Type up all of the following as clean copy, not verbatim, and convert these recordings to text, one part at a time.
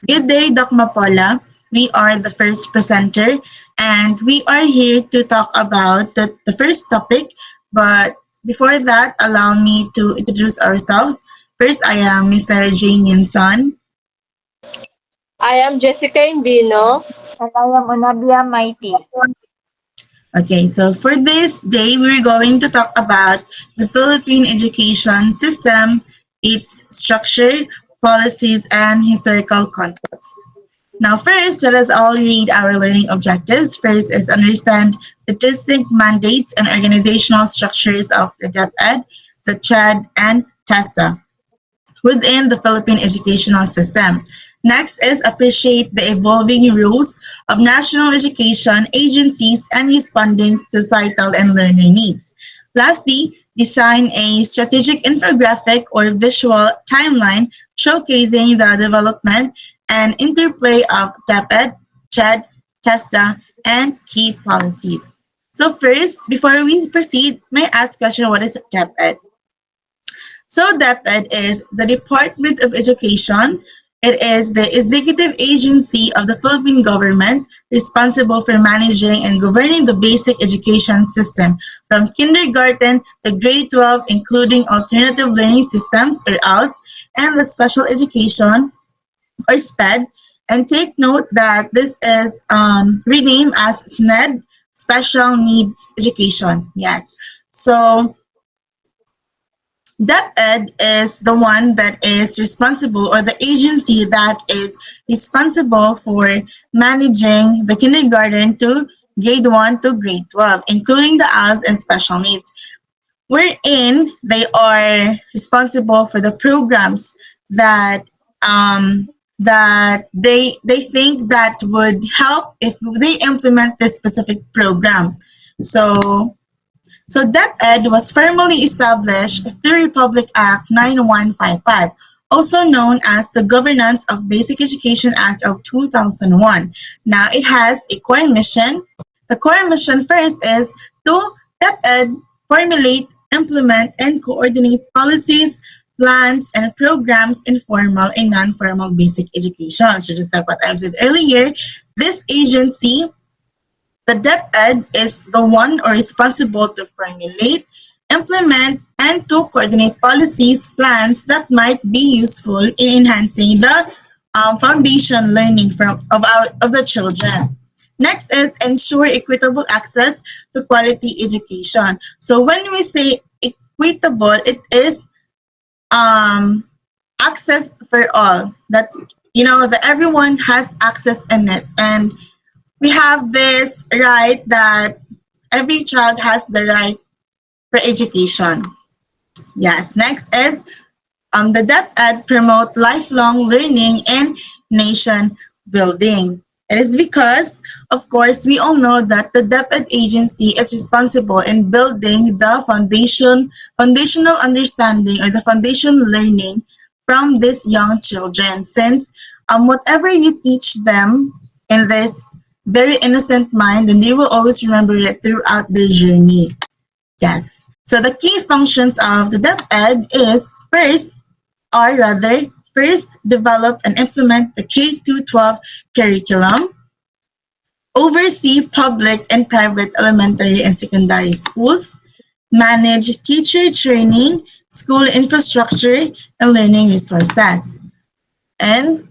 Good day, Doc Mapola. We are the first presenter, and we are here to talk about the first topic. But before that, allow me to introduce ourselves. First, I am Mr. Jane Yinson. I am Jessica Invino. And I am Unabia Mighty. Okay, so for this day, we're going to talk about the Philippine education system, its structure, policies, and historical concepts. Now, first, let us all read our learning objectives. First is understand the distinct mandates and organizational structures of the DepEd, the CHED, and TESTA within the Philippine educational system. Next is appreciate the evolving rules of national education agencies and responding to societal and learner needs. Lastly, design a strategic infographic or visual timeline showcasing the development and interplay of TEPED, CHED, TESTA, and key policies. So first, before we proceed, may I ask question, what is TEPED? So DepEd is the Department of Education. It is the executive agency of the Philippine government responsible for managing and governing the basic education system from kindergarten to grade 12, including alternative learning systems or ALS and the special education or SPED. And take note that this is renamed as SNED, Special Needs Education. Yes. So DepEd is the one that is responsible, or the agency that is responsible for managing the kindergarten to grade 1 to grade 12, including the ALS and special needs, wherein they are responsible for the programs that they think that would help if they implement this specific program. So DepEd was formally established through Republic Act 9155, also known as the Governance of Basic Education Act of 2001. Now it has a core mission. The core mission first is to DepEd formulate, implement, and coordinate policies, plans, and programs in formal and non-formal basic education. So just like what I've said earlier, this agency, the DepEd, is the one or responsible to formulate, implement, and to coordinate policies, plans that might be useful in enhancing the foundation learning of the children. Next is ensure equitable access to quality education. So when we say equitable, it is um, access for all. That that everyone has access in it, and we have this right that every child has the right for education. Yes. Next is the DepEd promote lifelong learning and nation building. It is because, of course, we all know that the DepEd agency is responsible in building the foundational understanding or the foundation learning from these young children. Since whatever you teach them in this very innocent mind, then they will always remember it throughout their journey. Yes. So the key functions of the DepEd is first, develop and implement the K to 12 curriculum, oversee public and private elementary and secondary schools, manage teacher training, school infrastructure, and learning resources. And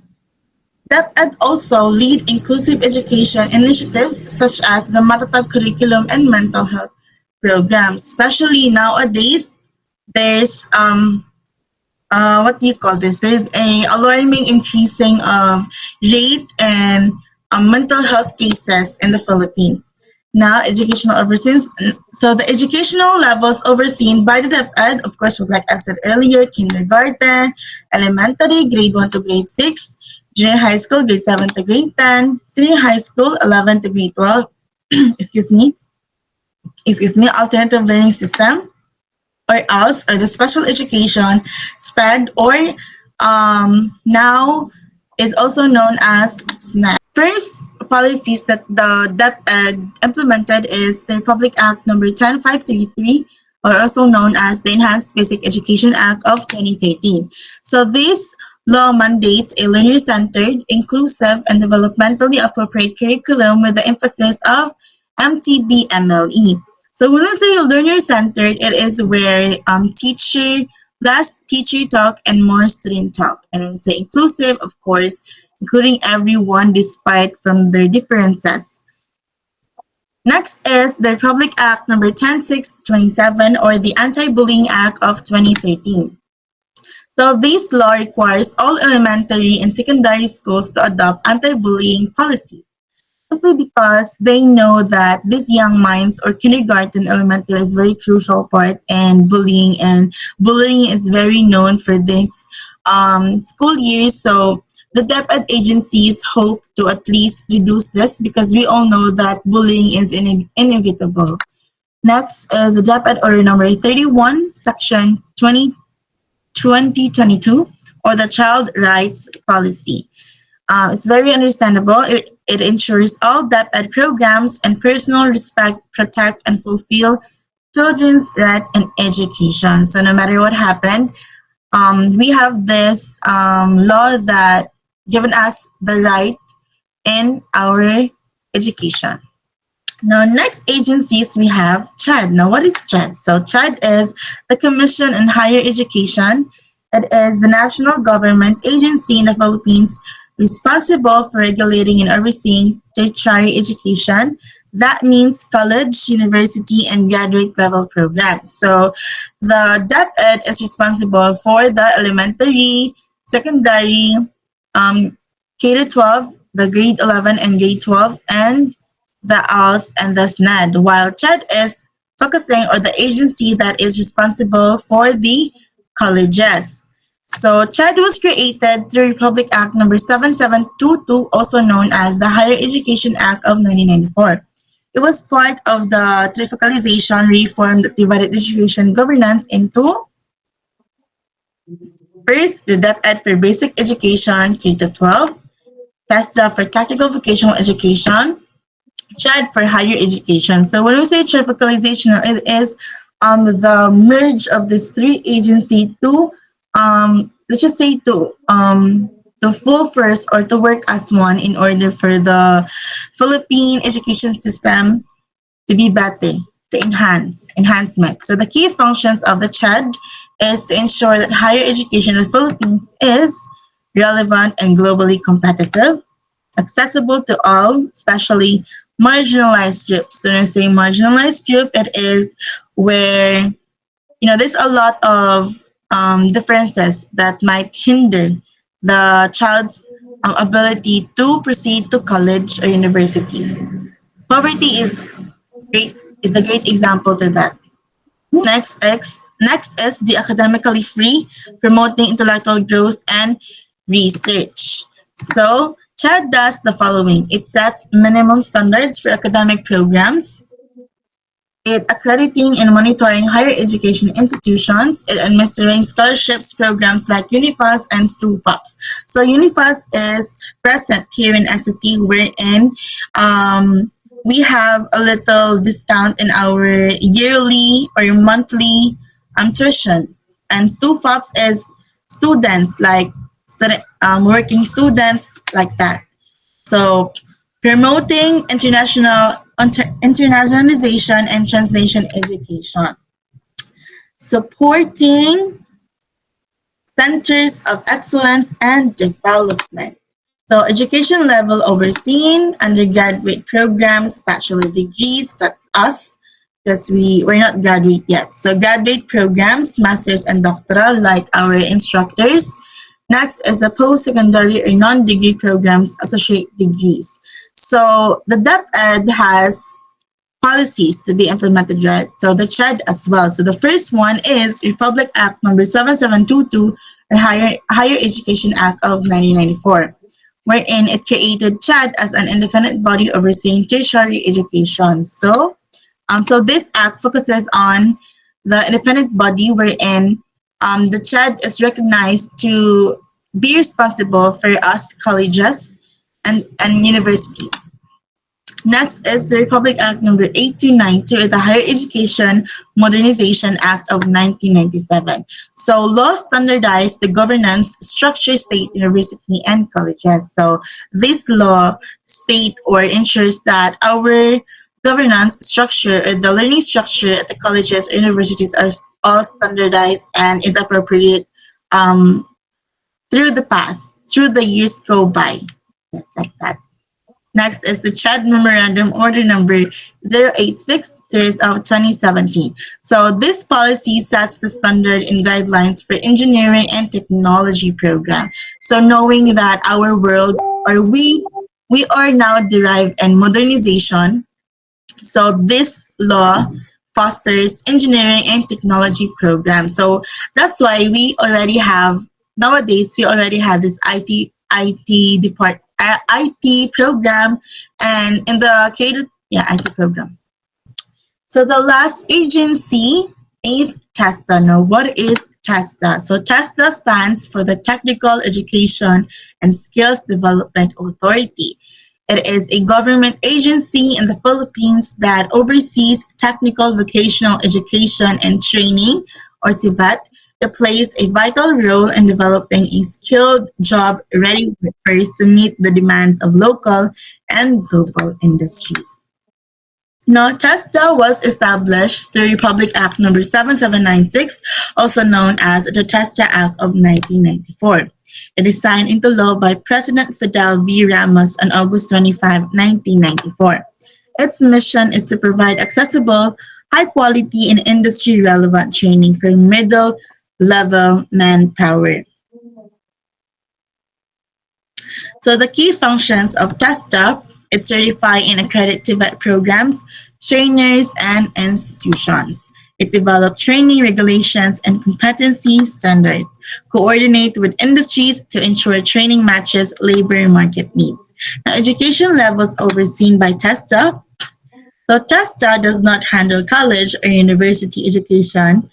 DepEd also lead inclusive education initiatives such as the Matatag curriculum and mental health programs. Especially nowadays, there's what do you call this? There's a alarming increasing of rate and mental health cases in the Philippines. Now, educational overseas. So the educational levels overseen by the DepEd, of course, like I've said earlier, kindergarten, elementary, grade 1 to grade 6, junior high school, grade 7 to grade 10, senior high school, 11 to grade 12, excuse me, alternative learning system, or else, or the special education, SPED, or now is also known as SNAP. First policies that the DepEd implemented is the Republic Act number 10533, or also known as the Enhanced Basic Education Act of 2013. So this law mandates a learner-centered, inclusive, and developmentally appropriate curriculum with the emphasis of MTB-MLE. So when we say learner-centered, it is where less teacher talk and more student talk. And when we say inclusive, of course, including everyone despite from their differences. Next is the Republic Act number 10627 or the Anti-Bullying Act of 2013. So this law requires all elementary and secondary schools to adopt anti-bullying policies simply because they know that these young minds or kindergarten elementary is very crucial part in bullying, and bullying is very known for this school year. So the DepEd agencies hope to at least reduce this because we all know that bullying is inevitable. Next is the DepEd order number 31 section 2022 or the child rights policy. It's very understandable. It ensures all DepEd programs and personal respect protect and fulfill children's right and education. So no matter what happened, we have this law that given us the right in our education. Now, next agencies we have CHED. Now, what is CHED? So, CHED is the Commission on Higher Education. It is the national government agency in the Philippines responsible for regulating and overseeing tertiary education. That means college, university, and graduate level programs. So, the DepEd is responsible for the elementary, secondary, K to 12, the grade 11 and grade 12, and the ALS and the SNED, while CHED is focusing on the agency that is responsible for the colleges. So CHED was created through Republic Act number 7722, also known as the Higher Education Act of 1994. It was part of the trifocalization reform that divided education governance into first, the DepEd for basic education K to 12, TESDA for technical vocational education, CHED for higher education. So when we say tropicalization, it is the merge of these three agencies to let's just say to full first or to work as one in order for the Philippine education system to be better, to enhancement. So the key functions of the CHED is to ensure that higher education in the Philippines is relevant and globally competitive, accessible to all, especially marginalized groups. So when I say marginalized group, it is where there's a lot of differences that might hinder the child's ability to proceed to college or universities. Poverty great is a great example to that. Next is the academically free, promoting intellectual growth and research. So CHED does the following. It sets minimum standards for academic programs. It accrediting and monitoring higher education institutions. It administering scholarships programs like UNIFAS and STUFAPS. So UNIFAS is present here in SSC, wherein we have a little discount in our yearly or monthly tuition. And STUFAPS is students like working students like that. So promoting internationalization and translation education, supporting centers of excellence and development. So education level overseen, undergraduate programs, bachelor degrees, that's us because we're not graduate yet. So graduate programs, masters and doctoral like our instructors. Next is the post-secondary or non-degree programs, associate degrees. So the DepEd has policies to be implemented, right? So the CHED as well. So the first one is Republic Act number 7722 or Higher Education Act of 1994, wherein it created CHED as an independent body overseeing tertiary education. So this act focuses on the independent body wherein the CHED is recognized to be responsible for us colleges and universities. Next is the Republic Act number 8292, the Higher Education Modernization Act of 1997. So law standardized the governance structure state university and colleges. So this law state or ensures that our governance structure or the learning structure at the colleges or universities are all standardized and is appropriate um, through the years go by. Yes, like that. Next is the CHAD Memorandum Order Number 086 Series of 2017. So this policy sets the standard and guidelines for engineering and technology program. So knowing that our world or we are now derived in modernization, so this law fosters engineering and technology programs. So that's why we already have nowadays we already have this IT program and in the IT program. So the last agency is TESTA. Now, what is TESTA? So TESTA stands for the Technical Education and Skills Development Authority. It is a government agency in the Philippines that oversees technical vocational education and training, or TVET. It plays a vital role in developing a skilled, job-ready workforce to meet the demands of local and global industries. Now, TESDA was established through Republic Act number 7796, also known as the TESDA Act of 1994. It is signed into law by President Fidel V. Ramos on August 25, 1994. Its mission is to provide accessible, high quality, and industry relevant training for middle level manpower. So the key functions of TESTA, it certify and accredit TVET programs, trainers, and institutions. It develop training regulations and competency standards, coordinate with industries to ensure training matches labor market needs. Now, education levels overseen by TESTA. So TESTA does not handle college or university education,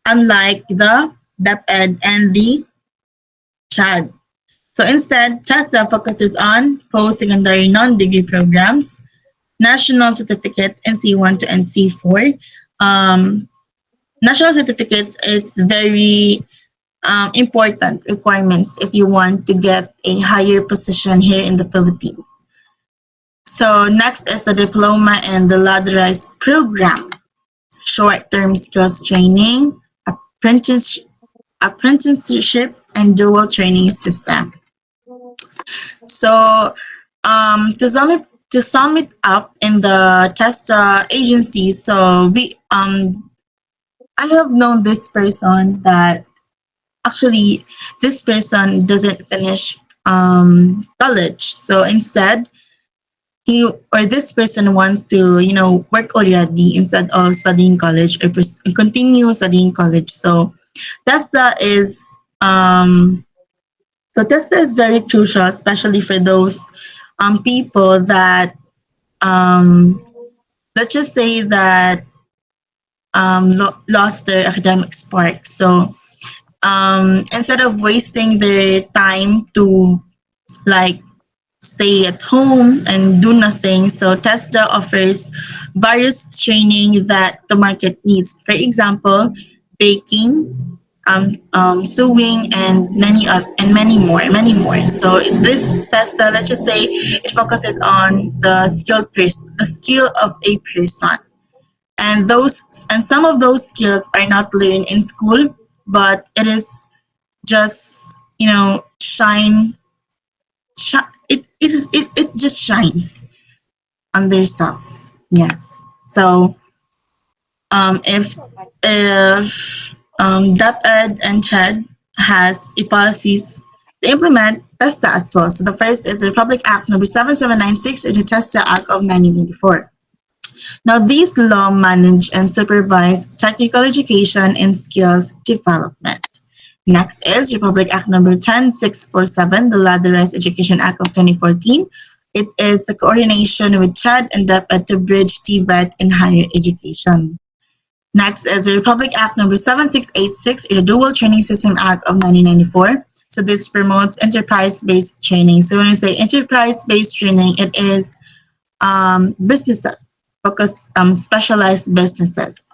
unlike the DepEd and the CHAD. So instead, TESDA focuses on post-secondary non-degree programs, national certificates, NC1 to NC4. Um, National certificates is very important requirements if you want to get a higher position here in the Philippines. So next is the diploma and the ladderized program, short-term skills training, apprenticeship, and dual training system. So to sum it up in the test agency, so we I have known this person that actually this person doesn't finish college. So instead, he or this person wants to work already instead of studying college or continue studying college. So TESDA is um So Tesla is very crucial, especially for those people that um, let's just say that lost their academic spark. So instead of wasting their time to like stay at home and do nothing, so Tesla offers various training that the market needs. For example, baking, sewing, and many more. So this test, let's just say, it focuses on the skill of a person, and some of those skills are not learned in school, but it is just it just shines on themselves. Yes. So if DepEd and CHED has a policies to implement TESTA as well. So the first is the Republic Act number 7796 and the TESTA Act of 1984. Now these law manage and supervise technical education and skills development. Next is Republic Act number 10647, the Ladderized Education Act of 2014. It is the coordination with CHED and DepEd to bridge TVET in higher education. Next is the Republic Act number 7686, the Dual Training System Act of 1994. So this promotes enterprise-based training. So when we say enterprise-based training, it is businesses, focus specialized businesses.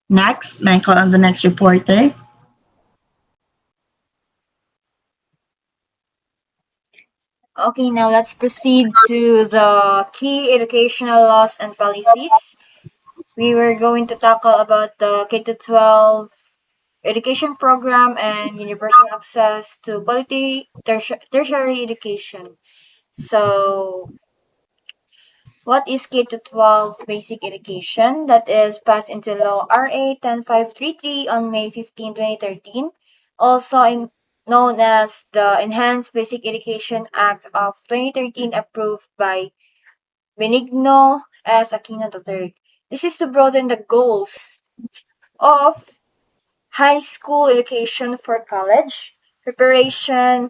Next, may I call on the next reporter? Okay, now let's proceed to the key educational laws and policies. We were going to tackle about the K to 12 education program and universal access to quality tertiary education. So, what is K to 12 basic education? That is passed into law RA 10533 on May 15, 2013, also known as the Enhanced Basic Education Act of 2013, approved by Benigno S. Aquino III. This is to broaden the goals of high school education for college preparation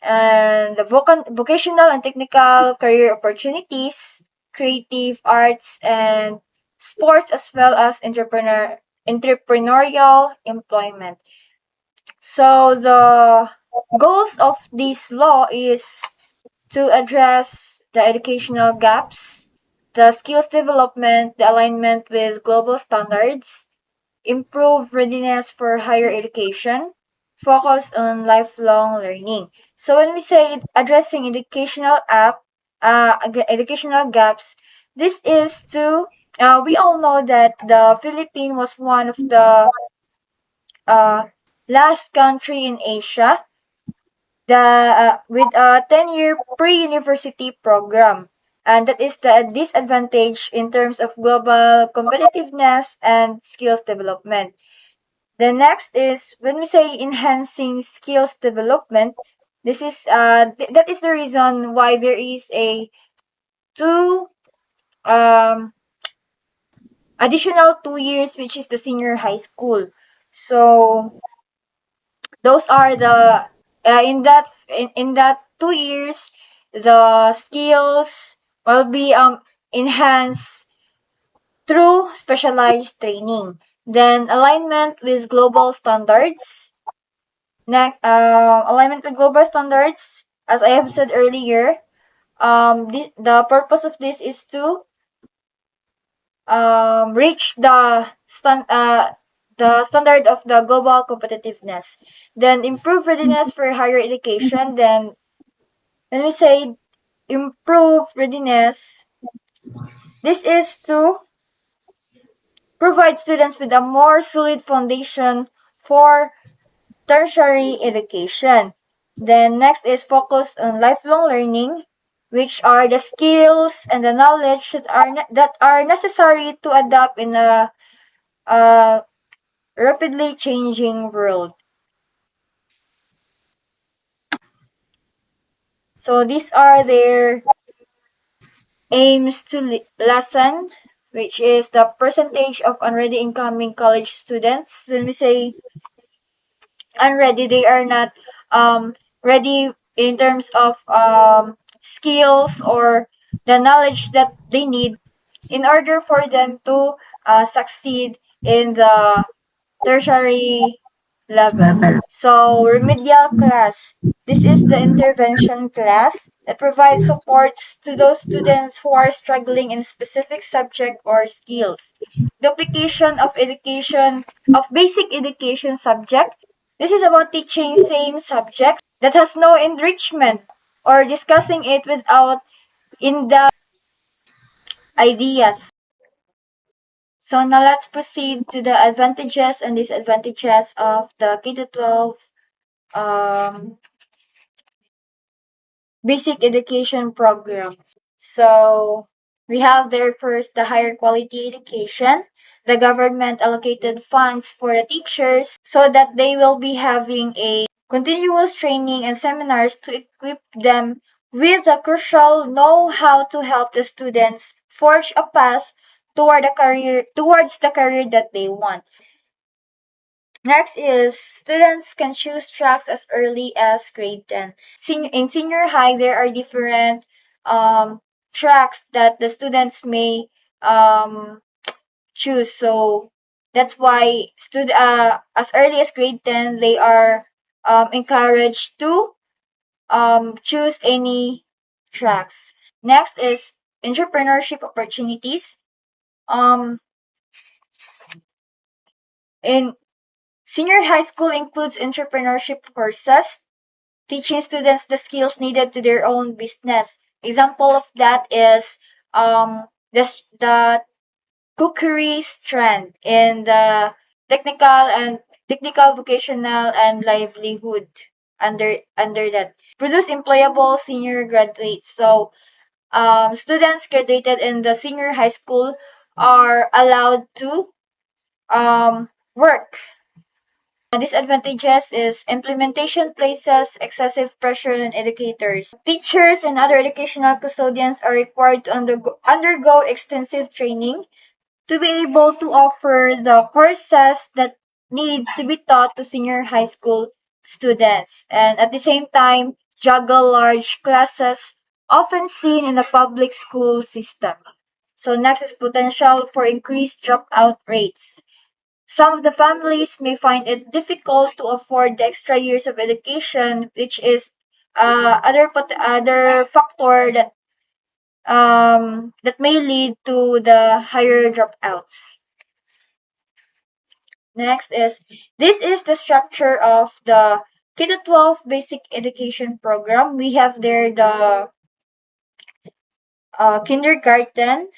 and the vocational and technical career opportunities, creative arts and sports, as well as entrepreneurial employment. So the goals of this law is to address the educational gaps, the skills development, the alignment with global standards, improve readiness for higher education, focus on lifelong learning. So when we say addressing educational gaps, this is to we all know that the Philippines was one of the uh, last country in Asia with a 10-year pre-university program. And that is the disadvantage in terms of global competitiveness and skills development. The next is when we say enhancing skills development, this is that is the reason why there is a two um additional 2 years, which is the senior high school. So those are the in that 2 years, the skills will be enhanced through specialized training. Then alignment with global standards. Next, alignment with global standards. As I have said earlier, the purpose of this is to reach the standard of the global competitiveness. Then improve readiness for higher education. Then when we say improve readiness, this is to provide students with a more solid foundation for tertiary education. Then next is focus on lifelong learning, which are the skills and the knowledge that are necessary to adapt in a rapidly changing world. So these are their aims to lessen, which is the percentage of unready incoming college students. When we say unready, they are not ready in terms of skills or the knowledge that they need in order for them to succeed in the tertiary level. Level. So, remedial class. This is the intervention class that provides supports to those students who are struggling in specific subject or skills. Duplication of basic education subject. This is about teaching same subjects that has no enrichment or discussing it without in-depth ideas. So now let's proceed to the advantages and disadvantages of the K to 12 um, basic education program. So we have there first the higher quality education. The government allocated funds for the teachers so that they will be having a continuous training and seminars to equip them with the crucial know how to help the students forge a path towards the career that they want. Next is students can choose tracks as early as grade 10. In senior high, there are different tracks that the students may um, choose. So that's why as early as grade 10, they are encouraged to choose any tracks. Next is entrepreneurship opportunities. Um, in senior high school includes entrepreneurship courses, teaching students the skills needed to their own business. Example of that is the cookery strand in the technical vocational and livelihood under that produce employable senior graduates. So students graduated in the senior high school are allowed to work. Disadvantages is implementation places excessive pressure on educators. Teachers and other educational custodians are required to undergo extensive training to be able to offer the courses that need to be taught to senior high school students, and at the same time juggle large classes often seen in the public school system. So next is potential for increased dropout rates. Some of the families may find it difficult to afford the extra years of education, which is other factor that may lead to the higher dropouts. Next is this is the structure of the K to 12 basic education program. We have there the kindergarten,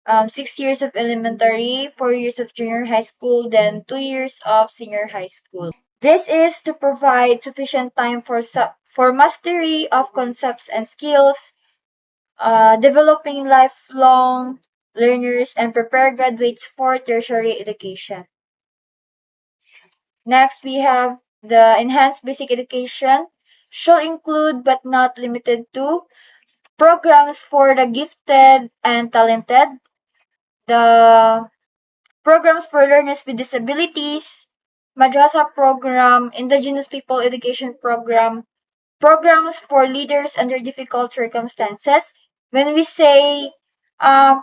6 years of elementary, 4 years of junior high school, then 2 years of senior high school. This is to provide sufficient time for mastery of concepts and skills, developing lifelong learners, and prepare graduates for tertiary education. Next, we have the enhanced basic education should include but not limited to programs for the gifted and talented, the programs for learners with disabilities, madrasa program, indigenous people education program, programs for leaders under difficult circumstances. When we say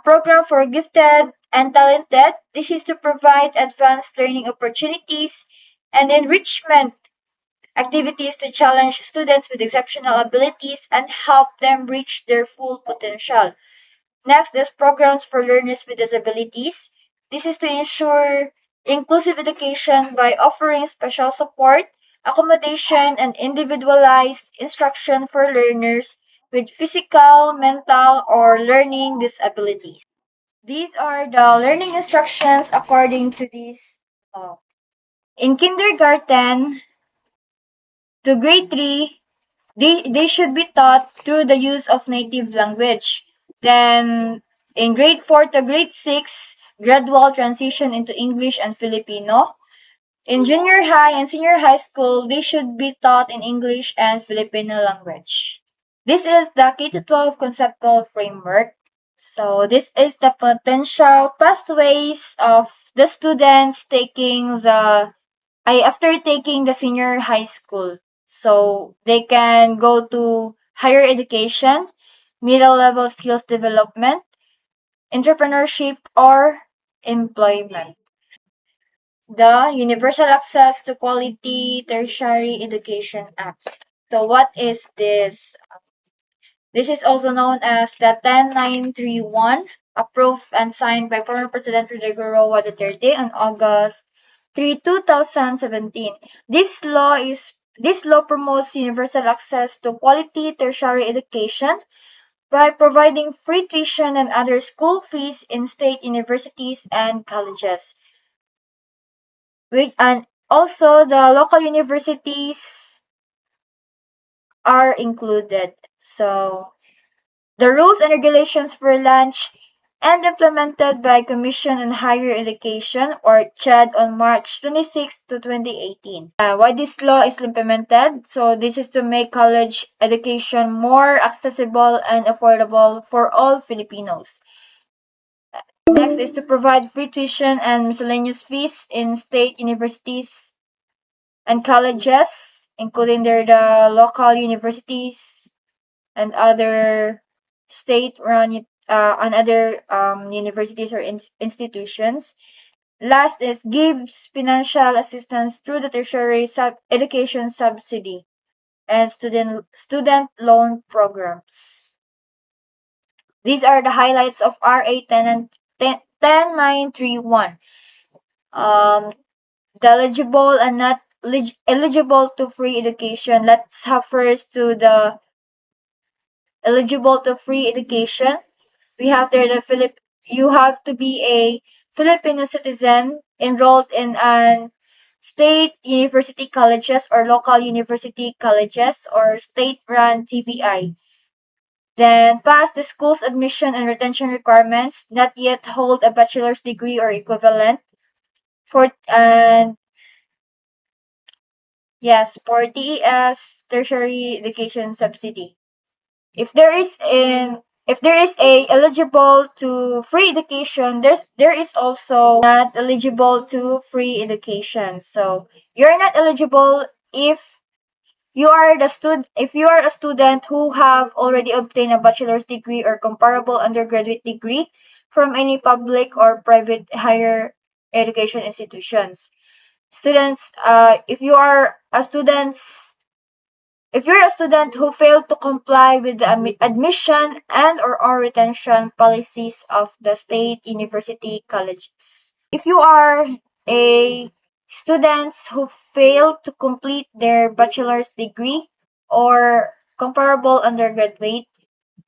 program for gifted and talented, this is to provide advanced learning opportunities and enrichment activities to challenge students with exceptional abilities and help them reach their full potential. Next is programs for learners with disabilities. This is to ensure inclusive education by offering special support, accommodation, and individualized instruction for learners with physical, mental, or learning disabilities. These are the learning instructions according to this law. In kindergarten to grade 3, they should be taught through the use of native language. Then in grade 4 to grade 6, gradual transition into English and Filipino. In junior high and senior high school, they should be taught in English and Filipino language. This is the K to 12 conceptual framework. So this is the potential pathways of the students after taking the senior high school. So they can go to higher education, middle level skills development, entrepreneurship, or employment. The Universal Access to Quality Tertiary Education Act. So what is this? This is also known as the 10931, approved and signed by former President Rodrigo Roa Duterte on August 3, 2017. This law promotes universal access to quality tertiary education by providing free tuition and other school fees in state universities and colleges. And also the local universities are included. So the rules and regulations were launched and implemented by Commission on Higher Education or CHED on March 26 to 2018. Why this law is implemented? So this is to make college education more accessible and affordable for all Filipinos. Next is to provide free tuition and miscellaneous fees in state universities and colleges, including the local universities and other state-run and other universities or institutions. Last is gives financial assistance through the tertiary education subsidy. and student loan programs. These are the highlights of RA 10 and 10931. The eligible and not eligible to free education. Let's have first to the eligible to free education. We have there the you have to be a Filipino citizen enrolled in an state university colleges or local university colleges or state-run TVI. Then pass the school's admission and retention requirements, not yet hold a bachelor's degree or equivalent. And yes, for TES tertiary education subsidy. If there is a eligible to free education, there is also not eligible to free education. So you're not eligible if if you are a student who have already obtained a bachelor's degree or comparable undergraduate degree from any public or private higher education institutions. Students, if you're a student who failed to comply with the admission and or retention policies of the state university colleges. If you are a students who failed to complete their bachelor's degree or comparable undergraduate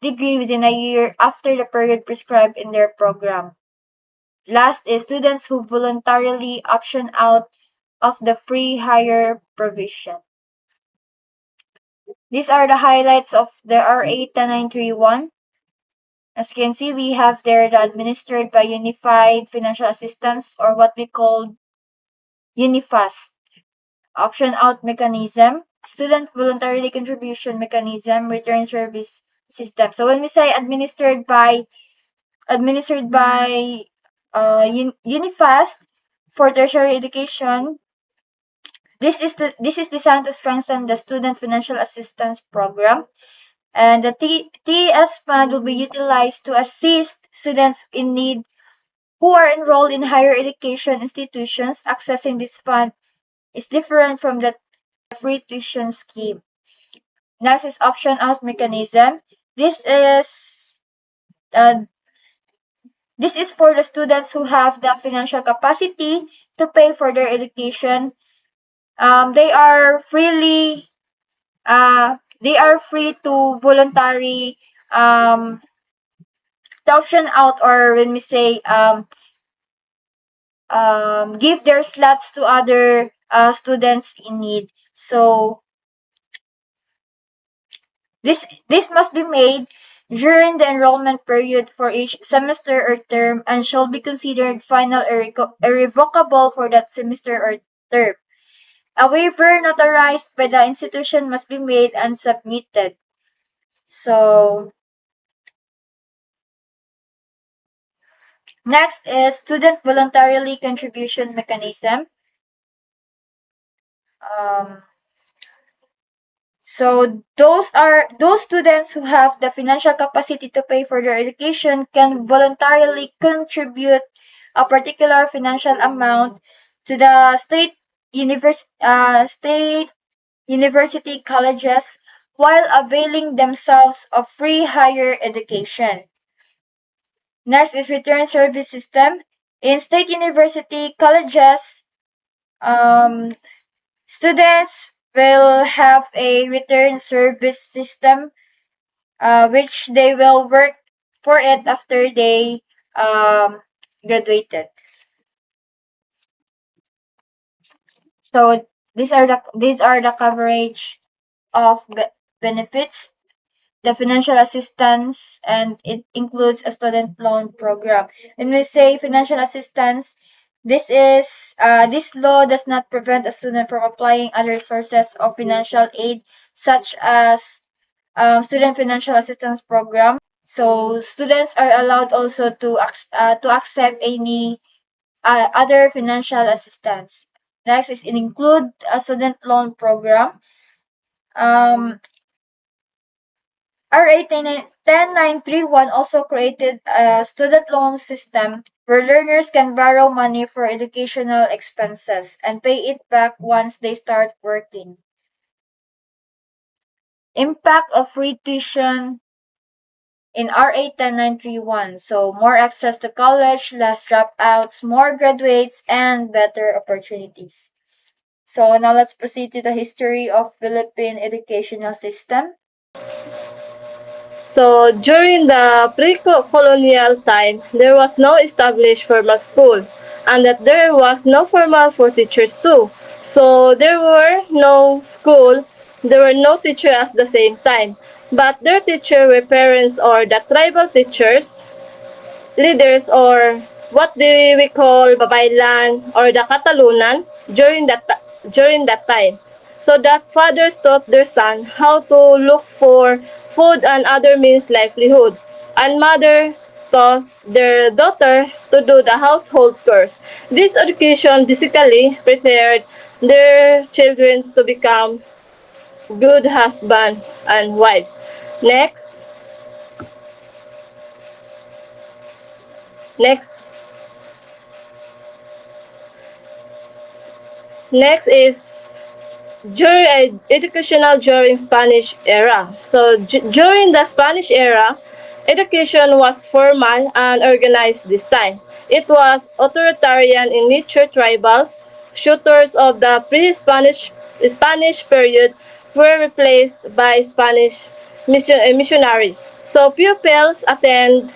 degree within a year after the period prescribed in their program. Last is students who voluntarily option out of the free hire provision. These are the highlights of the RA 10931. As you can see, we have there the administered by Unified Financial Assistance or what we call UNIFAST. Option out mechanism, student voluntarily contribution mechanism, return service system. So when we say administered by UNIFAST for tertiary education, this is designed to strengthen the student financial assistance program. And the TES fund will be utilized to assist students in need who are enrolled in higher education institutions. Accessing this fund is different from the free tuition scheme. Next is option out mechanism. Uh, this is for the students who have the financial capacity to pay for their education. They are free to voluntary the option out, or when we say give their slots to other students in need. So this must be made during the enrollment period for each semester or term and shall be considered final irrevocable for that semester or term. A waiver notarized by the institution must be made and submitted. So next is student voluntarily contribution mechanism. So those students who have the financial capacity to pay for their education can voluntarily contribute a particular financial amount to the state university colleges while availing themselves of free higher education. Next is return service system. In state university colleges, students will have a return service system, which they will work for it after they graduated. So these are the coverage of benefits, the financial assistance, and it includes a student loan program. When we say financial assistance, this law does not prevent a student from applying other sources of financial aid, such as student financial assistance program. So students are allowed also to accept any other financial assistance. Next is it include a student loan program. RA 10931 also created a student loan system where learners can borrow money for educational expenses and pay it back once they start working. Impact of free tuition in RA 10931. So more access to college, less dropouts, more graduates, and better opportunities. So now let's proceed to the history of Philippine educational system. So during the pre-colonial time, there was no established formal school, and that there was no formal for teachers too. So there were no school, there were no teachers at the same time. But their teachers were parents or the tribal teachers, leaders, or what do we call babaylan or the katalunan during that time. So that fathers taught their son how to look for food and other means livelihood, and mother taught their daughter to do the household chores. This education basically prepared their children to become good husbands and wives. Next, next, next is during educational during Spanish era. So during the Spanish era, education was formal and organized this time. It was authoritarian in nature. Tribals, shooters of the pre-Spanish period were replaced by Spanish missionaries. So pupils attend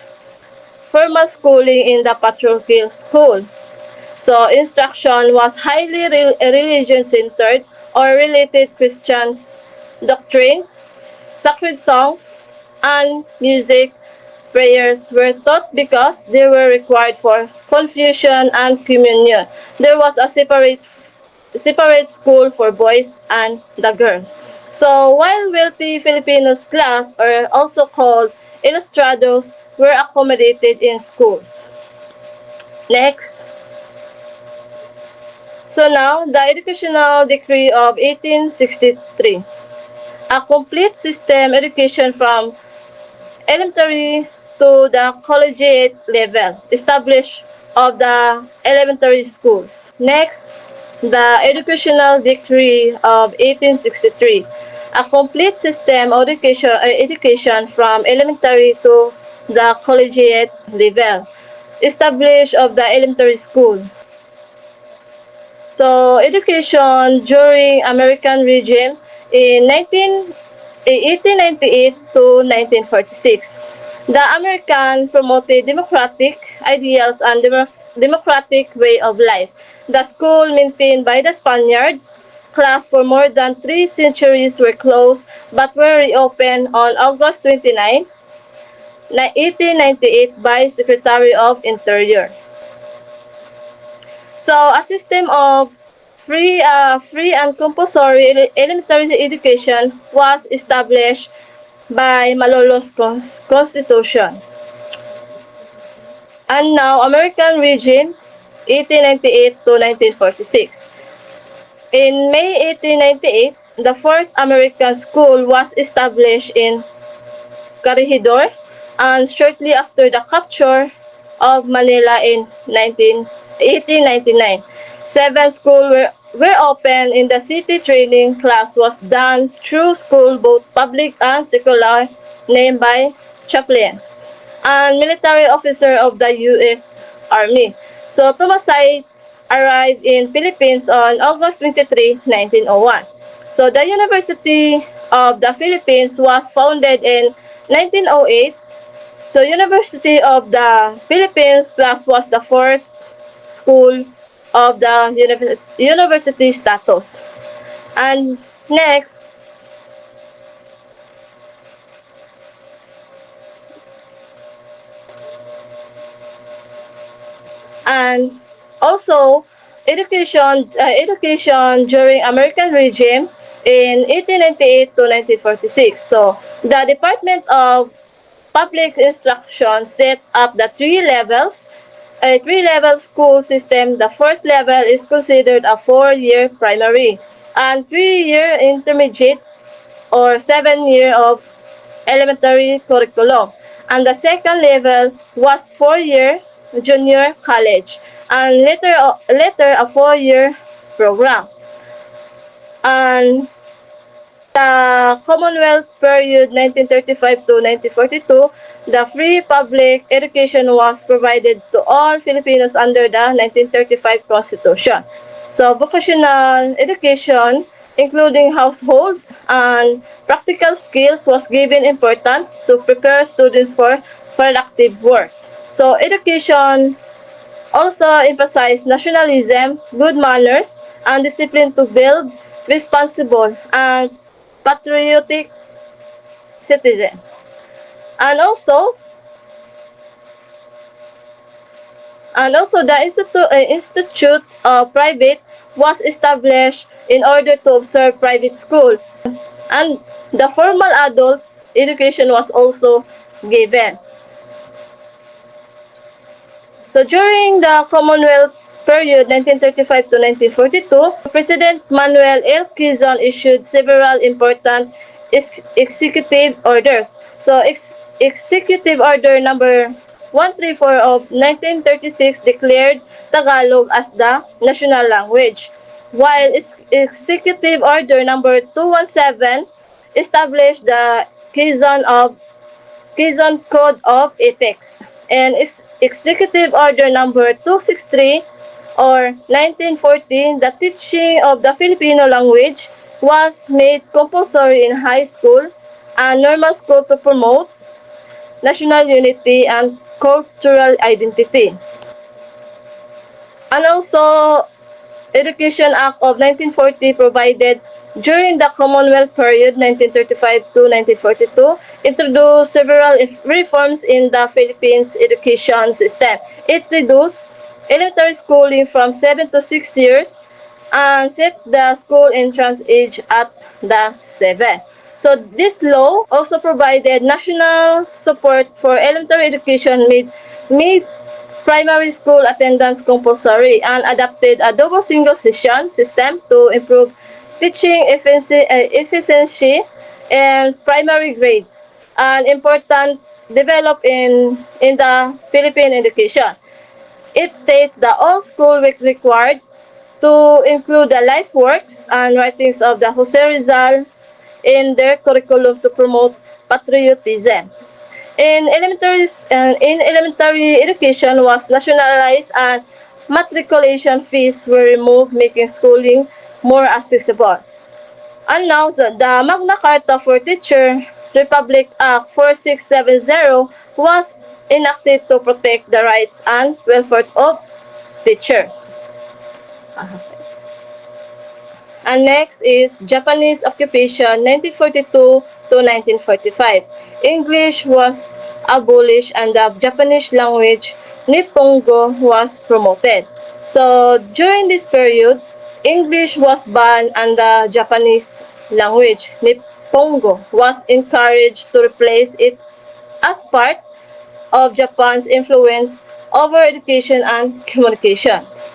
formal schooling in the patriarchal school. So instruction was highly religion-centered or related Christians doctrines, sacred songs, and music. Prayers were taught because they were required for confusion and communion. There was a separate school for boys and the girls. So while wealthy Filipinos class, or also called ilustrados, were accommodated in schools. Next. So now, the Educational Decree of 1863, a complete system education from elementary to the collegiate level, established of the elementary schools. Next, the Educational Decree of 1863, a complete system of education from elementary to the collegiate level, established of the elementary school. So, education during American regime in 1898 to 1946. The American promoted democratic ideals and democratic way of life. The school maintained by the Spaniards, class for more than 3 centuries were closed but were reopened on August 29, 1898 by Secretary of Interior. So a system of free and compulsory elementary education was established by Malolo's Constitution. And now American regime 1898 to 1946. In May 1898, the first American school was established in Corregidor, and shortly after the capture of Manila in 1899. Seven schools were opened in the city. Training class was done through school, both public and secular, named by chaplains and military officer of the U.S. Army. So Tomasite arrived in Philippines on August 23, 1901. So the University of the Philippines was founded in 1908. So University of the Philippines class was the first school of the university status. And next, and also education during American regime in 1898 to 1946. So the Department of Public Instruction set up the a three-level school system. The first level is considered a 4-year primary and 3-year intermediate or 7-year of elementary curriculum. And the second level was 4-year junior college and later a 4-year program. And The Commonwealth period 1935 to 1942, the free public education was provided to all Filipinos under the 1935 Constitution. So vocational education, including household and practical skills, was given importance to prepare students for productive work. So education also emphasize nationalism, good manners, and discipline to build responsible and patriotic citizen. And also, the institute of private was established in order to observe private school, and the formal adult education was also given. So during the Commonwealth period 1935 to 1942, President Manuel L. Quezon issued several important executive orders. So Executive Order number 134 of 1936 declared Tagalog as the national language, while Executive Order number 217 established the Quezon Code of Ethics, and Executive Order number 263 or 1940, the teaching of the Filipino language was made compulsory in high school and normal school to promote national unity and cultural identity. And also, Education Act of 1940 provided during the Commonwealth period 1935 to 1942 introduced several reforms in the Philippines education system. It reduced elementary schooling from 7 to 6 years and set the school entrance age at the 7. So this law also provided national support for elementary education, made primary school attendance compulsory, and adopted a double single session system to improve teaching efficiency and primary grades, an important develop in the Philippine education. It states that all school required to include the life works and writings of the Jose Rizal in their curriculum to promote patriotism. In elementary education was nationalized and matriculation fees were removed, making schooling more accessible. And now the Magna Carta for Teacher Republic Act 4670 was enacted to protect the rights and welfare of teachers. And next is Japanese occupation 1942 to 1945. English was abolished and the Japanese language Nippongo was promoted. So during this period, English was banned and the Japanese language Nippongo was encouraged to replace it as part of Japan's influence over education and communications.